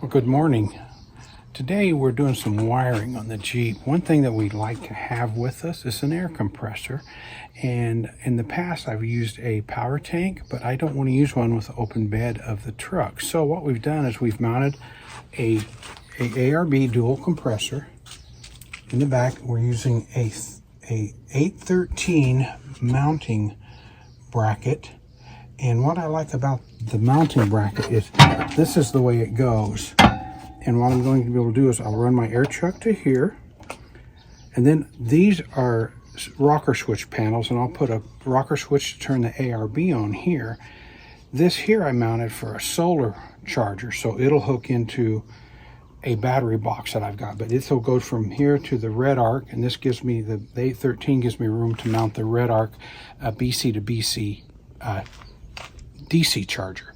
Good morning. Today we're doing some wiring on the Jeep. One thing that we like to have with us is an air compressor. And in the past I've used a power tank, but I don't want to use one with the open bed of the truck. So what we've done is we've mounted a ARB dual compressor in the back. We're using a 813 mounting bracket. And what I like about the mounting bracket is this is the way it goes. And what I'm going to be able to do is I'll run my air chuck to here. And then these are rocker switch panels, and I'll put a rocker switch to turn the ARB on here. This here I mounted for a solar charger, so it'll hook into a battery box that I've got. But this will go from here to the red arc, and this gives me, the 813 gives me room to mount the red arc BC to BC DC charger.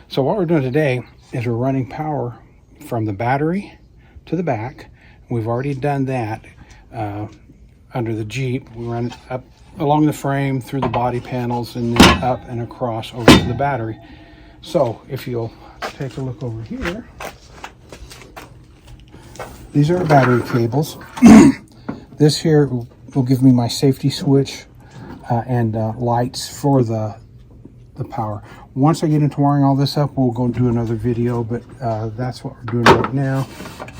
So what we're doing today is we're running power from the battery to the back. We've already done that under the Jeep. We run up along the frame, through the body panels, and then up and across over to the battery. So if you'll take a look over here, these are battery cables. This here will give me my safety switch and lights for the power. Once I get into wiring all this up, we'll go do another video, but that's what we're doing right now.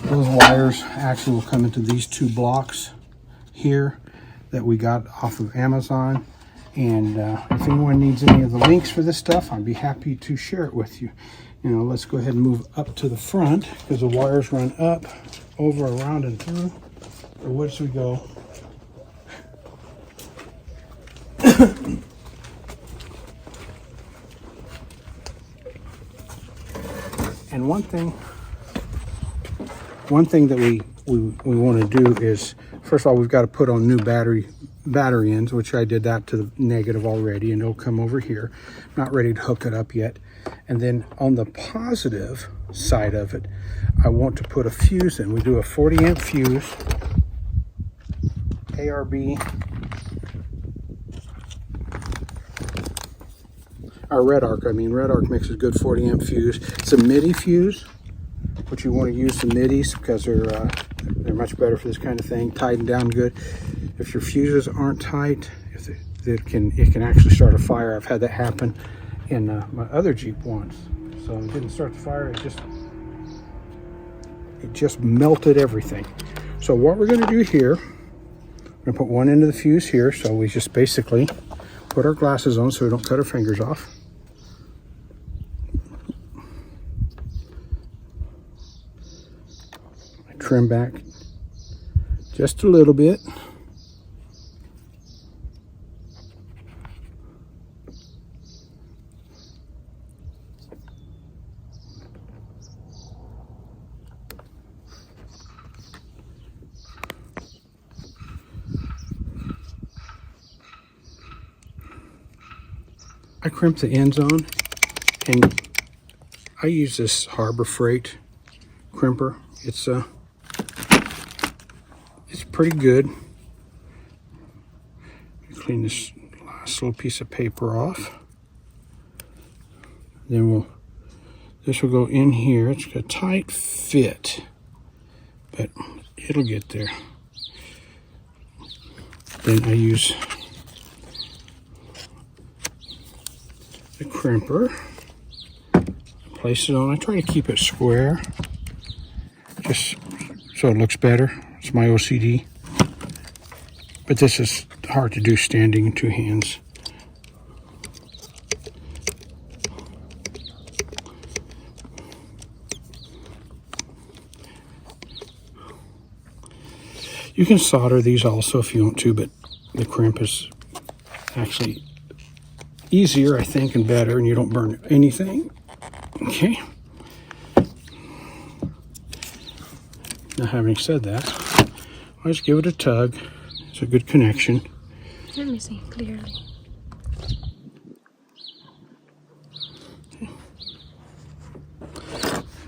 Those wires actually will come into these two blocks here that we got off of Amazon. And if anyone needs any of the links for this stuff, I'd be happy to share it with you. Now let's go ahead and move up to the front, because the wires run up, over, around, and through. Or which we go. And one thing that we want to do is, first of all, we've got to put on new battery ends, which I did that to the negative already, and it'll come over here. Not ready to hook it up yet. And then on the positive side of it, I want to put a fuse in. We do a 40 amp fuse, ARB, our red arc makes a good 40 amp fuse. It's a MIDI fuse, which you want to use the MIDIs because they're much better for this kind of thing, tighten down good. If your fuses aren't tight, it can actually start a fire. I've had that happen in my other Jeep once. So it didn't start the fire, it just melted everything. So what we're going to do here, I'm going to put one end of the fuse here, so we just basically put our glasses on so we don't cut our fingers off. I trim back just a little bit. I crimp the ends on, and I use this Harbor Freight crimper. It's pretty good. Clean this last little piece of paper off. Then this will go in here. It's a tight fit, but it'll get there. Then I use the crimper, place it on. I try to keep it square, just so it looks better. It's my OCD, but this is hard to do standing in two hands. You can solder these also if you want to, but the crimp is actually easier, I think, and better, and you don't burn anything. Okay. Now, having said that, I'll just give it a tug. It's a good connection. Let me see clearly. Okay.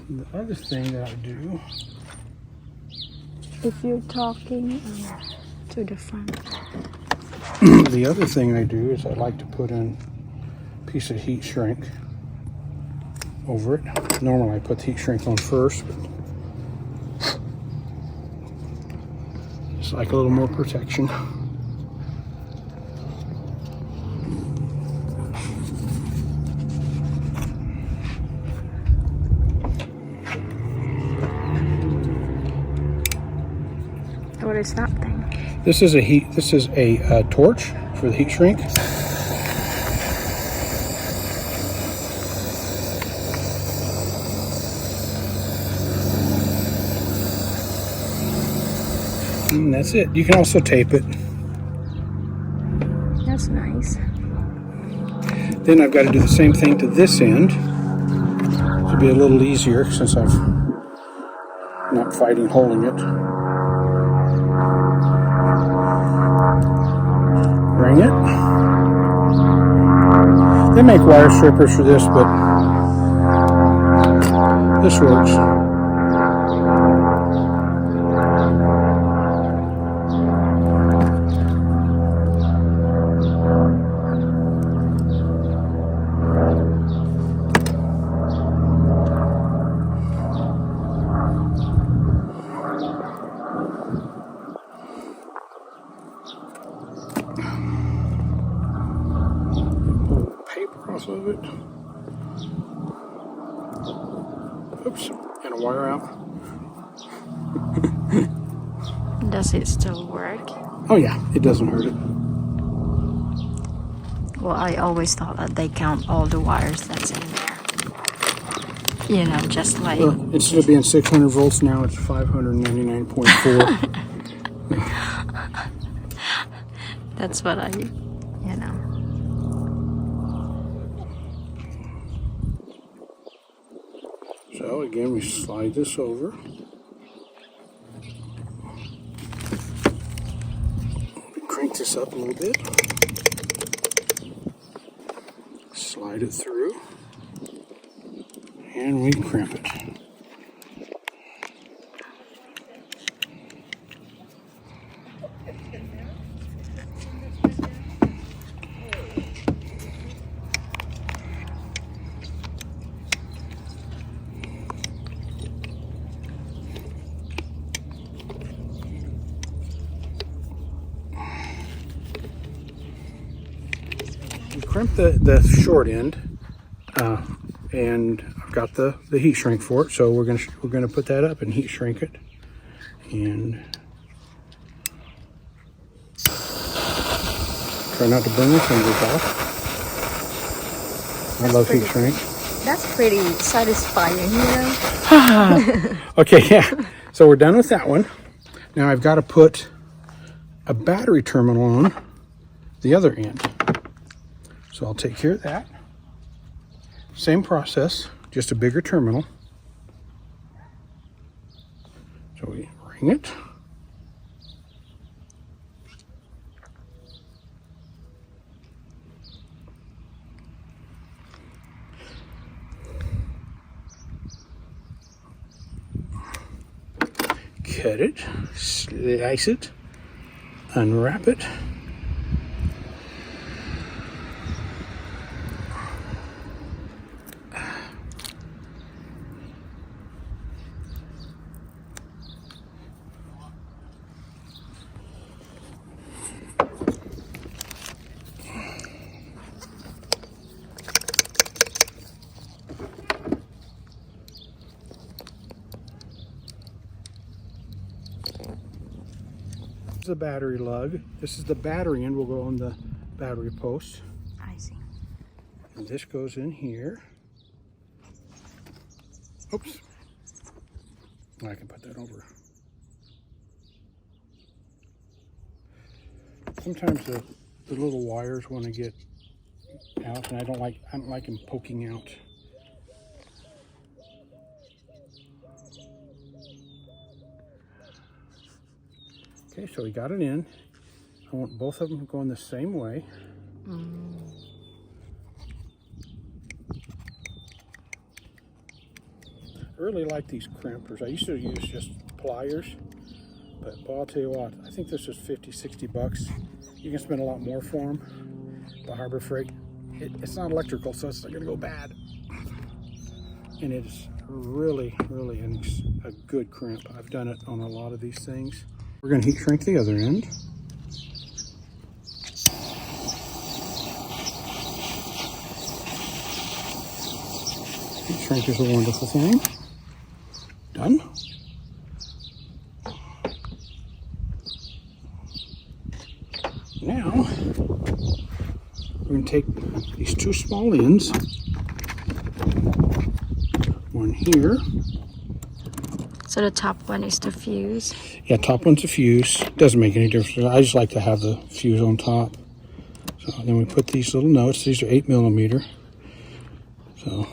The other thing that I do, if you're talking to the front, the other thing I do is I like to put in a piece of heat shrink over it. Normally I put the heat shrink on first, but it's like a little more protection. What is that thing? This is a torch for the heat shrink. And that's it. You can also tape it. That's nice. Then I've got to do the same thing to this end. It'll be a little easier since I'm not fighting holding it. Ring it. They make wire strippers for this, but this works. Paper off of it. Oops, and a wire out. Does it still work? Oh yeah, it doesn't hurt it. Well, I always thought that they count all the wires that's in there. You know, just like... Well, instead of being 600 volts now, it's 599.4. That's what I, you know. So again, we slide this over. We crank this up a little bit. Slide it through. And we crimp it. We crimp the short end, and I've got the heat shrink for it. So we're gonna put that up and heat shrink it, and try not to burn your fingers off. I love heat shrink. That's pretty satisfying, you know? Okay, yeah. So we're done with that one. Now I've got to put a battery terminal on the other end. So I'll take care of that. Same process, just a bigger terminal. So we ring it. Cut it, slice it, unwrap it. The battery lug. This is the battery end, will go on the battery post. I see. And this goes in here. Oops. I can put that over. Sometimes the little wires want to get out, and I don't like them poking out. Okay, so we got it in. I want both of them going the same way. I really like these crimpers. I used to use just pliers, but boy, I'll tell you what, I think this is 50, 60 bucks. You can spend a lot more for them. The Harbor Freight, it's not electrical, so it's not gonna go bad. and it's really a good crimp. I've done it on a lot of these things. We're going to heat shrink the other end. Heat shrink is a wonderful thing. Done. Now we're going to take these two small ends, one here. So the top one is the fuse. Yeah, top one's a fuse. Doesn't make any difference. I just like to have the fuse on top. So then we put these little nuts. These are 8mm. So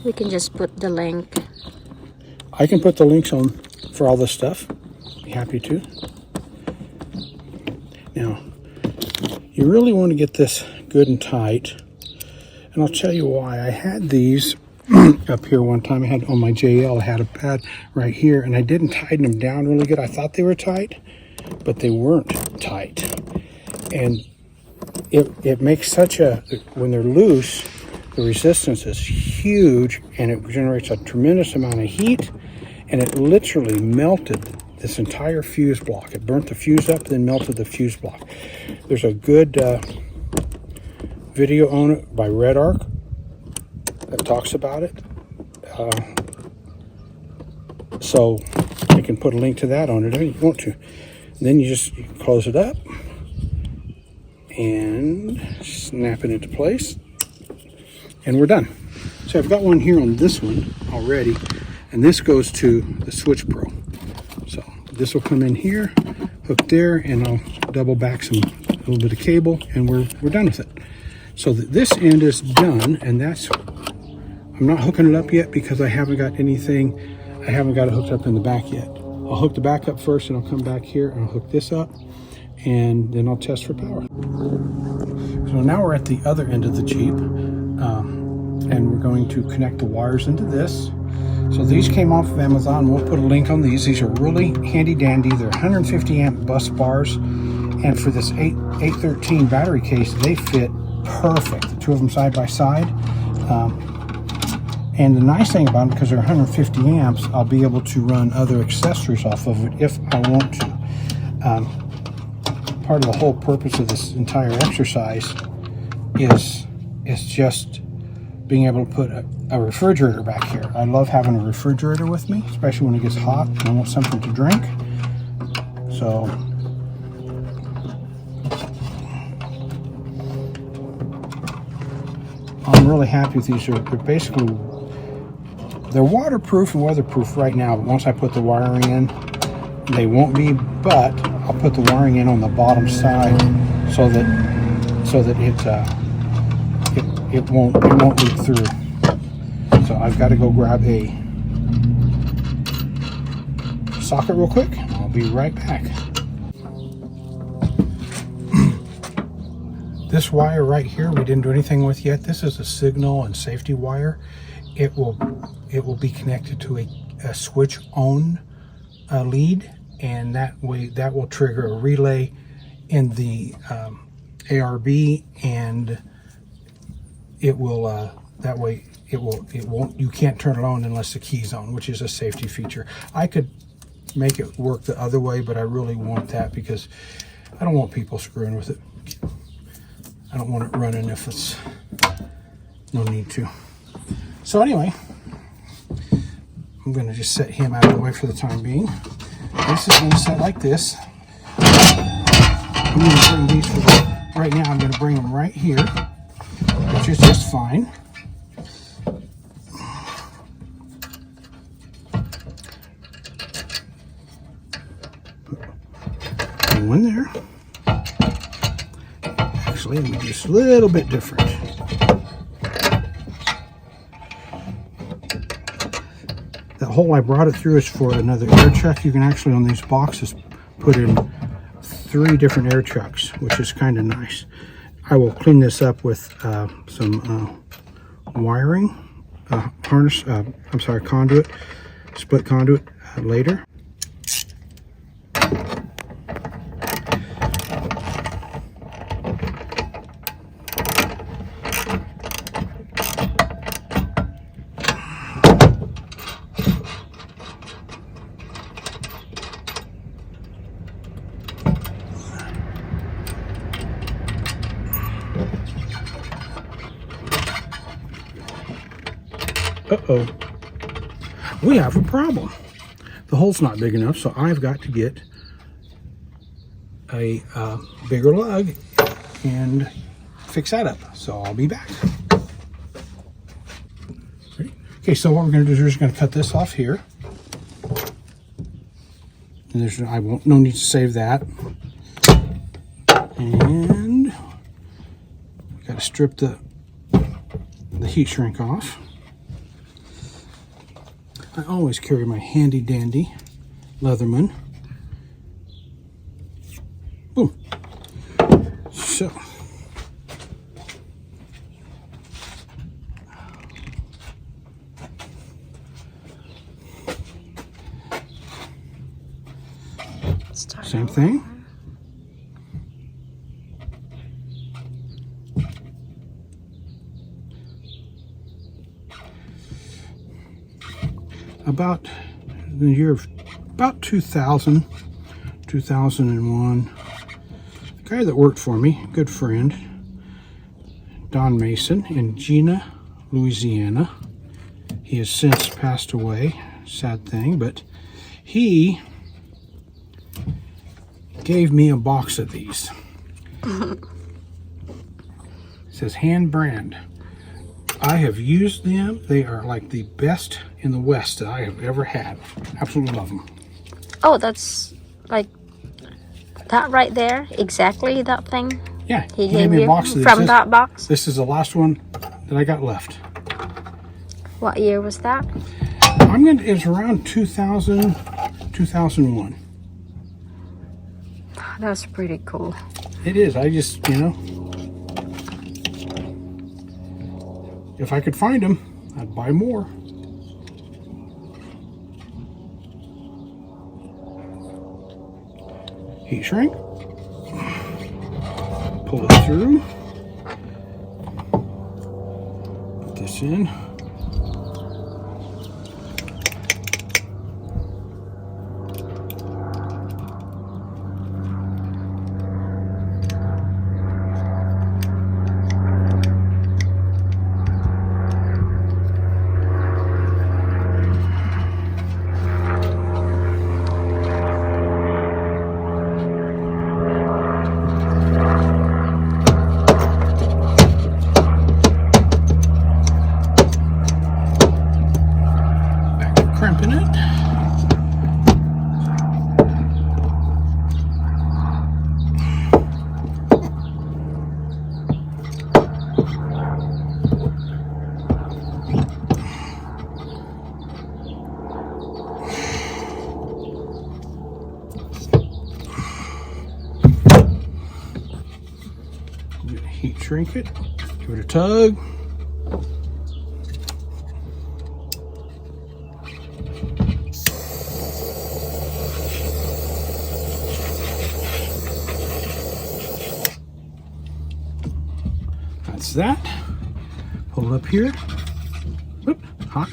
We can just put the link. I can put the links on for all this stuff. Be happy to. Now, you really want to get this good and tight. And I'll tell you why. I had these up here one time. I had on my JL, I had a pad right here, and I didn't tighten them down really good. I thought they were tight, but they weren't tight. And it makes such a, when they're loose, the resistance is huge, and it generates a tremendous amount of heat, and it literally melted this entire fuse block. It burnt the fuse up, then melted the fuse block. There's a good video on it by Red Arc that talks about it. So I can put a link to that on it if you want to. Then you just close it up and snap it into place, and we're done. So I've got one here on this one already, and this goes to the Switch Pro. So this will come in here, hook there, and I'll double back a little bit of cable, and we're done with it. So this end is done, and that's, I'm not hooking it up yet because I haven't got it hooked up in the back yet. I'll hook the back up first, and I'll come back here and I'll hook this up, and then I'll test for power. So now we're at the other end of the Jeep, and we're going to connect the wires into this. So these came off of Amazon. We'll put a link on these. These are really handy dandy. They're 150 amp bus bars, and for this 813 battery case, they fit perfect. The two of them side by side. And the nice thing about them, because they're 150 amps, I'll be able to run other accessories off of it if I want to. Part of the whole purpose of this entire exercise is just being able to put a refrigerator back here. I love having a refrigerator with me, especially when it gets hot and I want something to drink. So I'm really happy with these. They're basically, they're waterproof and weatherproof right now, but once I put the wiring in, they won't be, but I'll put the wiring in on the bottom side so that it won't leak through. So I've got to go grab a socket real quick. I'll be right back. This wire right here, we didn't do anything with yet. This is a signal and safety wire. It will be connected to a switch on lead, and that way that will trigger a relay in the ARB, and it will that way it won't, you can't turn it on unless the key's on, which is a safety feature. I could make it work the other way, but I really want that because I don't want people screwing with it. I don't want it running if it's no need to. So anyway, I'm going to just set him out of the way for the time being. This is going to set like this. I'm going to bring these for right now. I'm going to bring them right here, which is just fine. Put one there. Actually, it'll be just a little bit different. The hole I brought it through is for another air chuck. You can actually, on these boxes, put in 3 different air chucks, which is kind of nice. I will clean this up with some wiring, harness, conduit, split conduit later. Uh-oh. We have a problem. The hole's not big enough, so I've got to get a bigger lug and fix that up. So I'll be back. Okay, so what we're going to do is we're just going to cut this off here. And there's no need to save that. And we got to strip the heat shrink off. I always carry my handy dandy Leatherman. Boom. So same thing. About the year of about 2000, 2001, the guy that worked for me, good friend, Don Mason in Gina, Louisiana. He has since passed away, sad thing, but he gave me a box of these. It says hand brand. I have used them. They are like the best in the West that I have ever had. Absolutely love them. Oh, that's like that right there? Exactly that thing? Yeah, He gave me a you box of these. from that box? This is the last one that I got left. What year was that? It's around 2000, 2001. That's pretty cool. It is. I just, if I could find them, I'd buy more. Heat shrink. Pull it through. Put this in. Crimping it. Heat shrink it. Give it a tug. That's that. Pull it up here. Whoop, hot.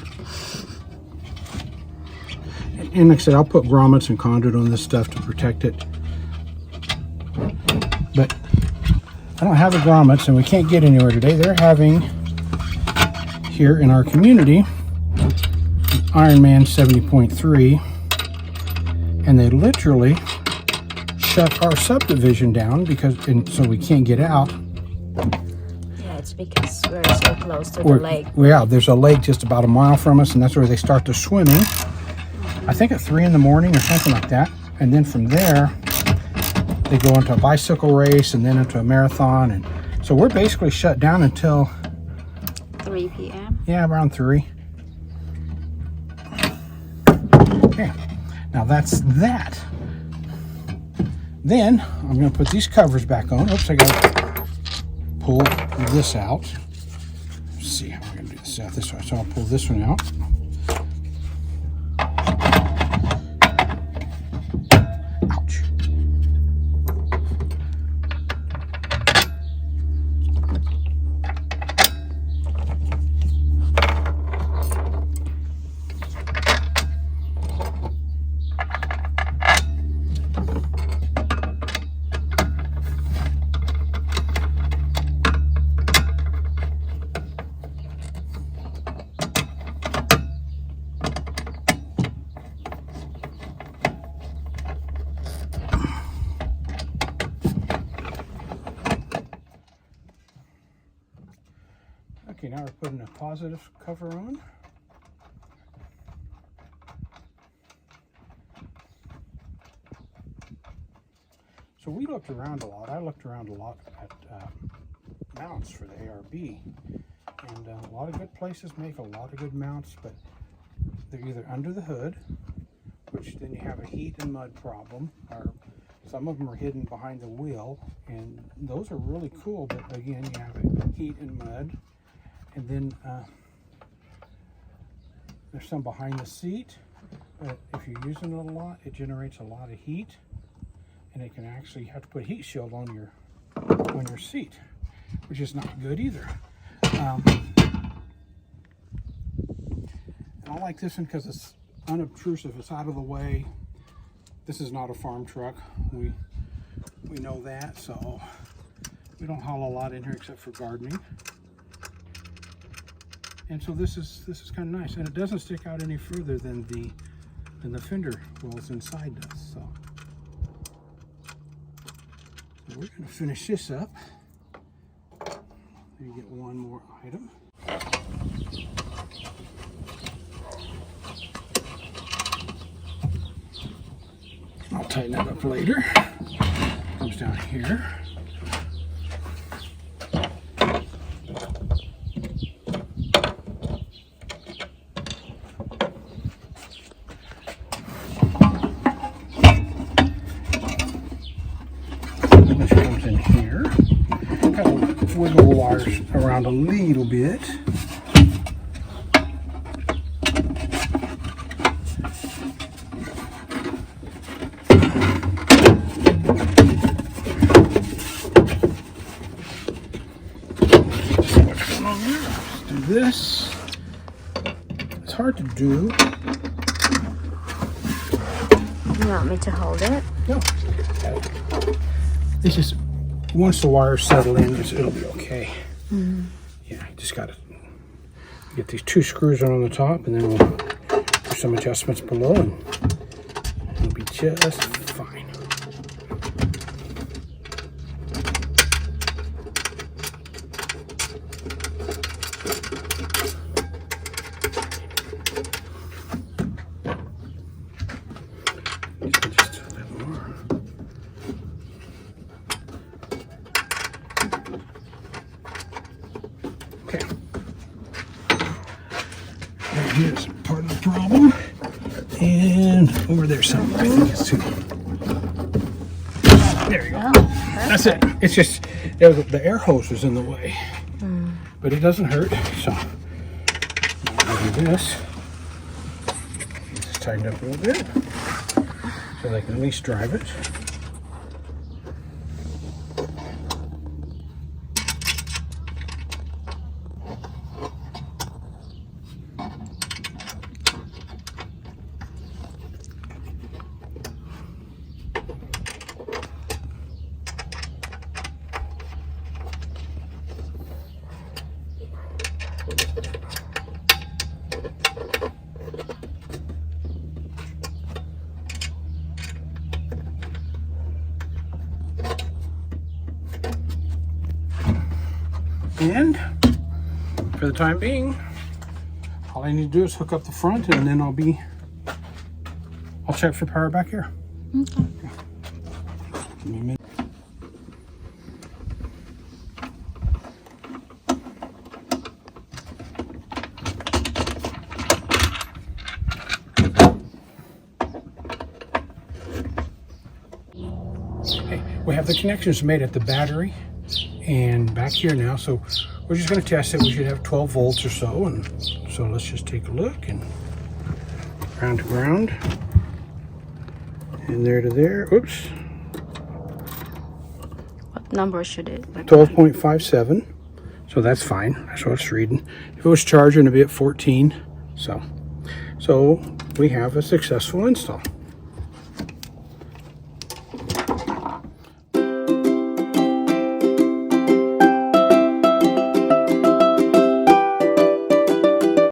And like I said, I'll put grommets and conduit on this stuff to protect it. But I don't have the grommets and we can't get anywhere today. They're having, here in our community, Ironman 70.3, and they literally shut our subdivision down so we can't get out. It's because we're so close to the lake. Yeah, there's a lake just about a mile from us, and that's where they start the swimming. I think at 3 in the morning or something like that. And then from there, they go into a bicycle race and then into a marathon. And so we're basically shut down until 3 p.m. Yeah, around 3. Okay, now that's that. Then I'm going to put these covers back on. Oops, I got to pull this out. Let's see how we're going to do this out this way. So I'll pull this one out. Ouch. Okay, now we're putting a positive cover on. So we looked around a lot. I looked around a lot at mounts for the ARB. And a lot of good places make a lot of good mounts, but they're either under the hood, which then you have a heat and mud problem, or some of them are hidden behind the wheel, and those are really cool, but again, you have a heat and mud. And then there's some behind the seat, but if you're using it a lot, it generates a lot of heat, and it can actually have to put a heat shield on your seat, which is not good either. And I like this one because it's unobtrusive. It's out of the way. This is not a farm truck. We know that, so we don't haul a lot in here except for gardening. And so this is kind of nice, and it doesn't stick out any further than the fender wells inside does. So we're going to finish this up. There you get one more item. I'll tighten that up later. Comes down here. Which comes in here. Got to wiggle the wires around a little bit. Do this. It's hard to do. You want me to hold it? No. It's just once the wires settle in, it'll be okay. Mm-hmm. Yeah, just got to get these two screws on the top, and then we'll do some adjustments below, and it'll be just fine. Just a bit more. Okay. Right here's part of the problem. And over there somewhere, I think it's two. There you go. Oh, that's it. It's just the air hose is in the way. But it doesn't hurt. So I'll do this. Just tighten up a little bit so they can at least drive it. And for the time being, all I need to do is hook up the front, and then I'll check for power back here. Okay. Give me a minute. Okay, we have the connections made at the battery and back here now, so we're just going to test it. We should have 12 volts or so, and so let's just take a look, and ground to ground, and there to there. Oops. What number should it be? 12.57, so that's fine. That's what it's reading. If it was charging, it'd be at 14. So we have a successful install.